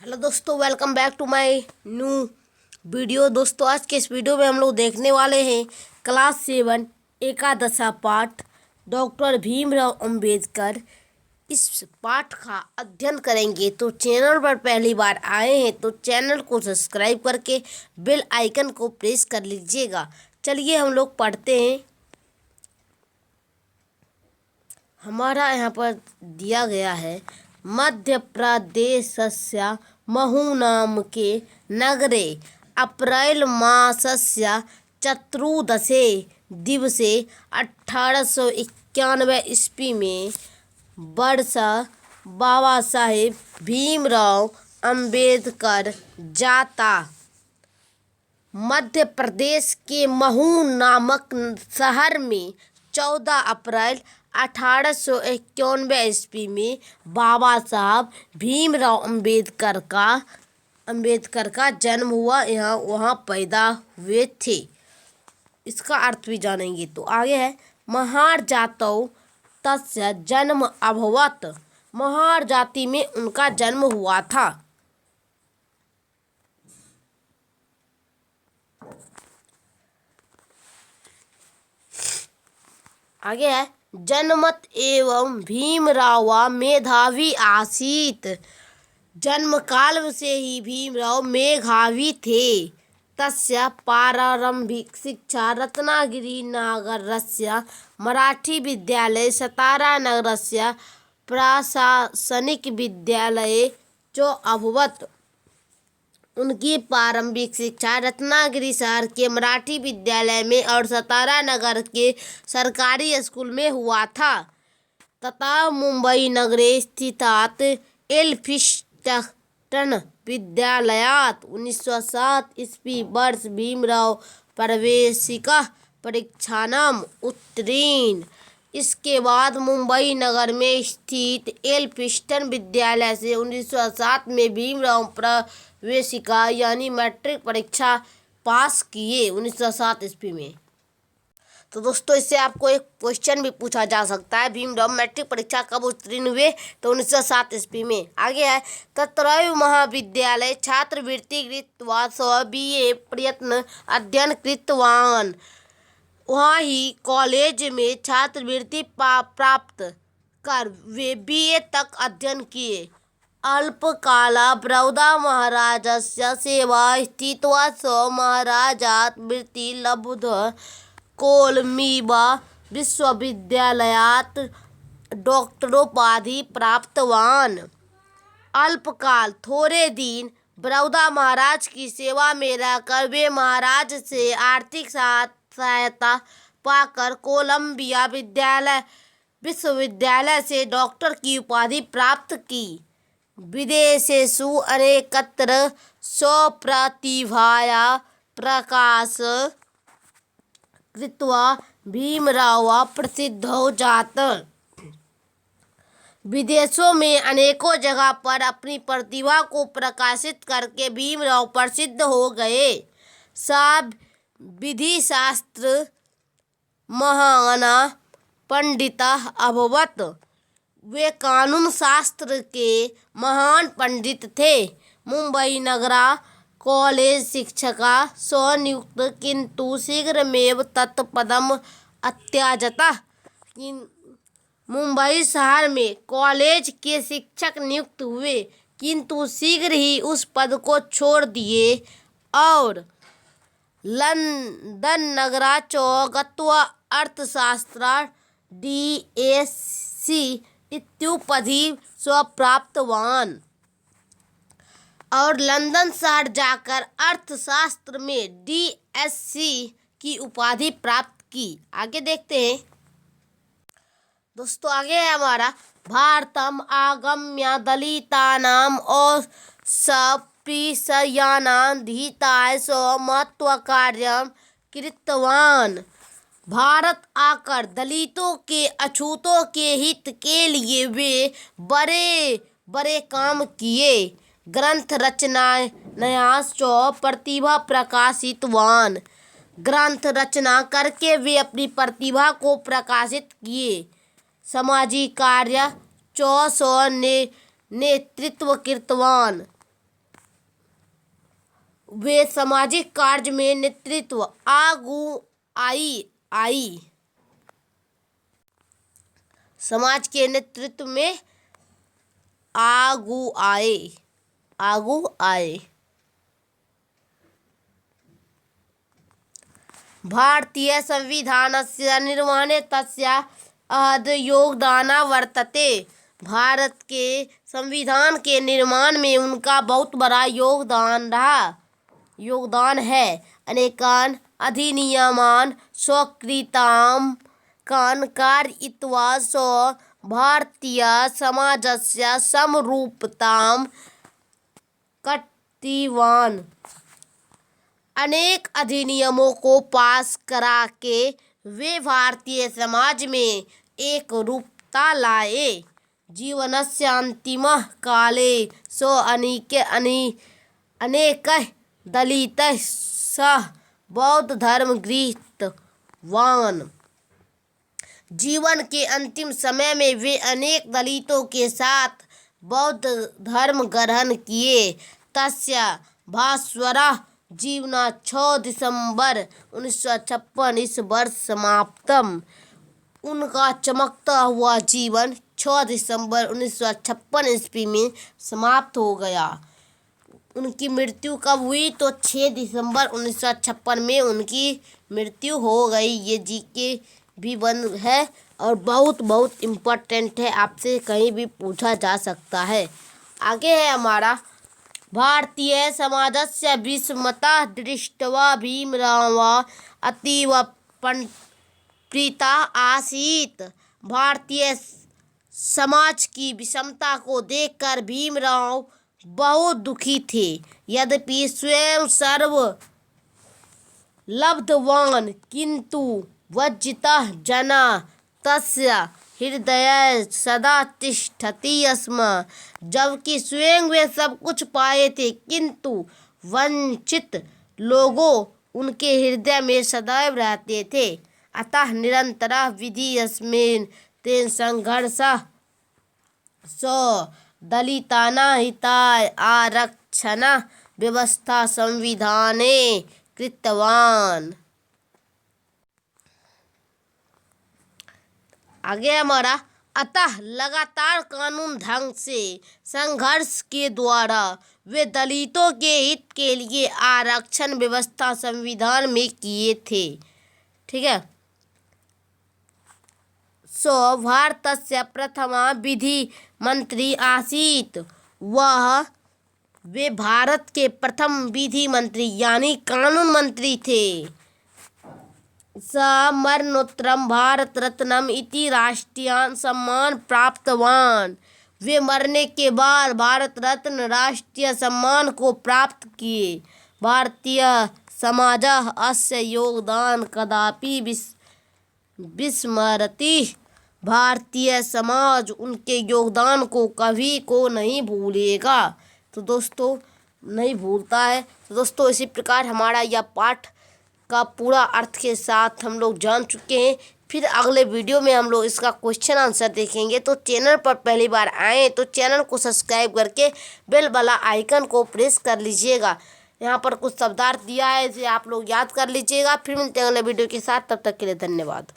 Hello दोस्तों, welcome back to my new video. दोस्तों, आज के इस वीडियो में हम लोग देखने वाले हैं क्लास 7 एकादशा पाठ डॉक्टर भीमराव अंबेडकर। इस पाठ का अध्ययन करेंगे। तो चैनल पर पहली बार आए हैं तो चैनल को सब्सक्राइब करके बेल आइकन को प्रेस कर लीजिएगा। चलिए हम लोग पढ़ते हैं। हमारा यहाँ पर दिया गया है, मध्य प्रदेशस्य महू नाम के नगरे अप्रैल मासस्य चतुर्दशे दिवसे 1891 ईस्वी में वर्ष बाबा साहेब भीमराव अंबेडकर जाता मध्य प्रदेश के महू नामक शहर में 14 अप्रैल 1891 ईस्वी में बाबा साहब भीमराव अंबेडकर का जन्म हुआ। वहाँ पैदा हुए थे। इसका अर्थ भी जानेंगे। तो आगे है, महार जातौ तस्य जन्म अभवत। महार जाति में उनका जन्म हुआ था। आगे है, जन्मत एवं भीमराव मेधावी आसीत। जन्म काल से ही भीमराव मेधावी थे। तस्य प्रारंभिक शिक्षा रत्नागिरी नगरस्य मराठी विद्यालय सतारा नगरस्य प्रशासनिक विद्यालय च अभवत। उनकी प्रारंभिक शिक्षा रत्नागिरी शहर के मराठी विद्यालय में और सतारा नगर के सरकारी स्कूल में हुआ था तथा मुंबई नगरे स्थितात् एल्फिंस्टन विद्यालयात् 1907 ईस्वी वर्ष भीमराव प्रवेशिका परीक्षायाम् उत्तीर्ण। इसके बाद मुंबई नगर में स्थित एल्फिंस्टन विद्यालय से 1907 में भीमराव प्रवेशिका यानी मैट्रिक परीक्षा पास किए 1907 ईस्वी में। तो दोस्तों, इससे आपको एक क्वेश्चन भी पूछा जा सकता है, भीमराव मैट्रिक परीक्षा कब उत्तीर्ण हुए? तो 1907 ईस्वी में। आगे है, तत्रैव महाविद्यालय छात्रवृत्ति कृत्वा सः BA प्रयत्न अध्ययन कृतवान्। वहाँ ही कॉलेज में छात्रवृत्ति प्राप्त कर वे BA तक अध्ययन किए। अल्पकाला बड़ौदा महाराजस्य सेवा स्थित्वा सः महाराजात् वृत्ति लब्ध्वा कोलंबिया विश्वविद्यालयात् डॉक्टरोपाधि प्राप्तवान्। अल्पकाल थोड़े दिन बड़ौदा महाराज की सेवा में रहकर वे महाराज से आर्थिक सहायता पाकर कोलंबिया विश्वविद्यालय से डॉक्टर की उपाधि प्राप्त की। विदेशेषु अनेकत्र स्वप्रतिभाया प्रकाश कृत्वा भीमराव प्रसिद्धौ जात। विदेशों में अनेकों जगह पर अपनी प्रतिभा को प्रकाशित करके भीमराव प्रसिद्ध हो गए। सब विधि शास्त्र महान पंडितः अभवत। वे कानून शास्त्र के महान पंडित थे। मुंबई नगरा कॉलेज शिक्षका स्वनियुक्त किंतु शीघ्रमेव तत्पदम् अत्यजतः। मुंबई शहर में कॉलेज के शिक्षक नियुक्त हुए किंतु शीघ्र ही उस पद को छोड़ दिए और लंदन नगराच गत्वा अर्थशास्त्र DSc इत्युपाधि स्वप्राप्तवान्। और लंदन शहर जाकर अर्थशास्त्र में DSc की उपाधि प्राप्त की। आगे देखते हैं। दोस्तों, आगे है हमारा, भारतम आगम्य दलितानाम अस्पृश्यानां हिताय स महत्वकार्यं कृतवान्। भारत आकर दलितों के अछूतों के हित के लिए वे बड़े बड़े काम किए। ग्रंथ रचनायाश्च प्रतिभा प्रकाशितवान्। ग्रंथ रचना करके वे अपनी प्रतिभा को प्रकाशित किए। सामाजिक कार्य च स नेतृत्व कृतवान्। वे सामाजिक कार्य में नेतृत्व आई समाज के नेतृत्व में आगू आए। भारतीय संविधानस्य निर्माणे तस्य अहद योगदान वर्तते। भारत के संविधान के निर्माण में उनका बहुत बड़ा योगदान है। अनेकान अधिनियमान् स्वीकृतान् कारयित्वा स भारतीय समाजस्य समरूपतां कल्पितवान्। अनेक अधिनियमों को पास करा के वे भारतीय समाज में एक रूपता लाए। जीवनस्य अन्तिमः काले स अनेकैः दलितैः सह बौद्ध धर्म गृहीतवान्। जीवन के अंतिम समय में वे अनेक दलितों के साथ बौद्ध धर्म ग्रहण किए। तस्य भास्वरः जीवना 6 दिसंबर 1956 इस वर्ष समाप्तम। उनका चमकता हुआ जीवन 6 दिसंबर 1956 ईस्वी में समाप्त हो गया। उनकी मृत्यु कब हुई? तो 6 दिसंबर 1956 में उनकी मृत्यु हो गई। ये जीके भी बंद है और बहुत इम्पोर्टेंट है, आपसे कहीं भी पूछा जा सकता है। आगे है हमारा भारतीय समाजस्य विषमता दृष्ट्वा भीमरावः अतीव प्रीतः आसीत्। भारतीय समाज की विषमता को देखकर भीमराव बहुत दुखी थे। यद्यपि स्वयं सर्व लब्धवान् किंतु वंचितः जनाः तस्य हृदये सदा तिष्ठति स्म। जबकि स्वयं वे सब कुछ पाए थे किंतु वंचित लोगों उनके हृदय में सदैव रहते थे। अतः निरन्तरः विधियस्मिन् तेन संघर्षः स दलितानां हिताय आरक्षण व्यवस्था संविधाने कृतवान्। आगे हमारा अतः लगातार कानून ढंग से संघर्ष के द्वारा वे दलितों के हित के लिए आरक्षण व्यवस्था संविधान में किए थे। ठीक है। सो भारतस्य प्रथम विधि मंत्री आसीत्। वे भारत के प्रथम विधि मंत्री यानी कानून मंत्री थे। स मरणोत्तरम भारत रत्नम इति राष्ट्रीय सम्मान प्राप्तवान। वे मरने के बाद भारत रत्न राष्ट्रीय सम्मान को प्राप्त किए। भारतीय समाजः अस्य योगदान कदापि विस्मरति। भारतीय समाज उनके योगदान को कभी को नहीं भूलेगा। तो दोस्तों नहीं भूलता है। तो दोस्तों इसी प्रकार हमारा यह पाठ का पूरा अर्थ के साथ हम लोग जान चुके हैं। फिर अगले वीडियो में हम लोग इसका क्वेश्चन आंसर देखेंगे। तो चैनल पर पहली बार आए तो चैनल को सब्सक्राइब करके बेल वाला आइकन को प्रेस कर लीजिएगा। यहाँ पर कुछ शब्दार्थ दिया है, इसे आप लोग याद कर लीजिएगा। फिर मिलते हैं अगले वीडियो के साथ, तब तक के लिए धन्यवाद।